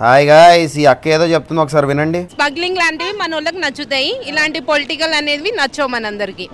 Hi guys, ఈ అక్క ఏదో చెప్తుంది ఒకసారి వినండి. స్మగ్లింగ్ లాంటివి మన వాళ్ళకి నచ్చుతాయి, ఇలాంటి పొలిటికల్ అనేవి నచ్చవు మనందరికి.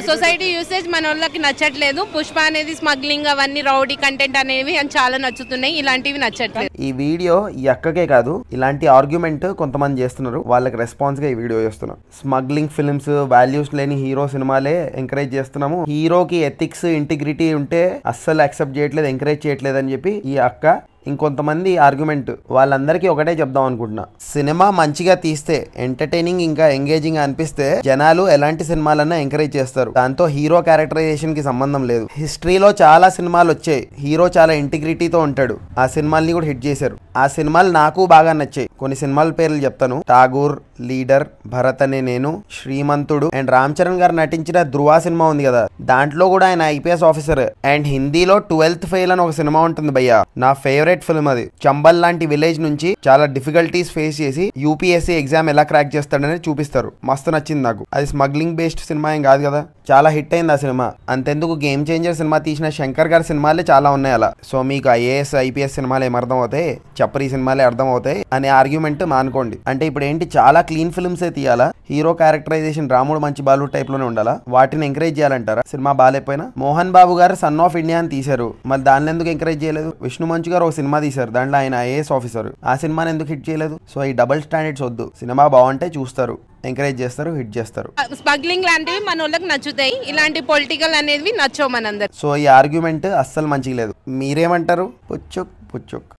సొసైటీ యూసేజ్ మన వాళ్ళకి నచ్చట్లేదు. పుష్ప అనేది స్మగ్లింగ్ అవన్నీ రౌడీ కంటెంట్ అనేవి చాలా నచ్చుతున్నాయి, ఇలాంటివి నచ్చట్లేదు. ఈ వీడియో ఈ అక్కకే కాదు, ఇలాంటి ఆర్గ్యుమెంట్ కొంతమంది చేస్తున్నారు, వాళ్ళకి రెస్పాన్స్ గా ఈ వీడియో చేస్తున్నాం. స్మగ్లింగ్ ఫిల్మ్స్, వాల్యూస్ లేని హీరో సినిమాలే ఎంకరేజ్ చేస్తున్నాము, హీరోకి ఎథిక్స్ ఇంటిగ్రిటీ ఉంటే అస్సలు యాక్సెప్ట్ చేయట్లేదు, ఎంకరేజ్ చేయట్లేదు అని చెప్పి ఈ అక్క ఇంకొంతమంది ఆర్గ్యుమెంట్. వాళ్ళందరికీ ఒకటే చెప్దాం అనుకుంటున్నా, సినిమా మంచిగా తీస్తే, ఎంటర్టైనింగ్ ఇంకా ఎంగేజింగ్ అనిపిస్తే జనాలు ఎలాంటి సినిమాలన్నా ఎంకరేజ్ చేస్తారు. దాంతో హీరో క్యారెక్టరైజేషన్ కి సంబంధం లేదు. హిస్టరీలో చాలా సినిమాలు వచ్చాయి, హీరో చాలా ఇంటిగ్రిటీతో ఉంటాడు, ఆ సినిమాల్ని కూడా హిట్ చేశారు. ఆ సినిమాలు నాకు బాగా నచ్చాయి. కొన్ని సినిమాల పేర్లు చెప్తాను: ఠాగూర్, లీడర్, భరత్ అనే నేను, శ్రీమంతుడు, అండ్ రామ్ చరణ్ గారు నటించిన ధృవ సినిమా ఉంది కదా, దాంట్లో కూడా ఆయన ఐపీఎస్ ఆఫీసర్. అండ్ హిందీలో 12th ఫెయిల్ అని ఒక సినిమా ఉంటుంది భయ్యా, నా ఫేవరెట్ ఫిల్మ్ అది. చంబల్ లాంటి విలేజ్ నుంచి చాలా డిఫికల్టీస్ ఫేస్ చేసి యూపీఎస్సీ ఎగ్జామ్ ఎలా క్రాక్ చేస్తాడని చూపిస్తారు, మస్తు నచ్చింది నాకు. అది స్మగ్లింగ్ బేస్డ్ సినిమా ఏం కాదు కదా, చాలా హిట్ అయింది ఆ సినిమా. అంతెందుకు గేమ్ చేంజర్ సినిమా తీసిన శంకర్ గారి సినిమాలే చాలా ఉన్నాయి అలా. సో మీకు ఐఏఎస్ ఐపీఎస్ సినిమాలు ఏమర్థం అవుతాయి, చప్పరి సినిమాలే అర్థం అవుతాయి అనే ఆర్గ్యుమెంట్ మానుకోండి. అంటే ఇప్పుడు ఏంటి, చాలా క్లీన్ ఫిల్మ్స్ ఏ తీయాలా, హీరో క్యారెక్టరైజేషన్ రాముడు మంచి బాలు టైప్ లోనే ఉండాలా, వాటిని ఎంకరేజ్ చేయాలంటారా? సినిమా బాగాలేకపోయినా మోహన్ బాబు గారు సన్ ఆఫ్ ఇండియా అని తీశారు, మరి దాన్ని ఎందుకు ఎంకరేజ్ చేయలేదు? విష్ణు మంచు గారు ఒక సినిమా తీశారు, దాంట్లో ఆయన ఐఏఎస్ ఆఫీసర్, ఆ సినిమాని ఎందుకు హిట్ చేయలేదు? సో ఈ డబుల్ స్టాండర్డ్స్ వద్దు. సినిమా బాగుంటే చూస్తారు, ఎంకరేజ్ చేస్తారు, హిట్ చేస్తారు. స్మగ్లింగ్ లాంటివి మన వాళ్ళకి నచ్చుతాయి, ఇలాంటి పొలిటికల్ అనేవి నచ్చవు మనందరికి. సో ఈ ఆర్గ్యుమెంట్ అస్సలు మంచిగా లేదు. మీరేమంటారు? పుచ్చుక్ పుచ్చుక్.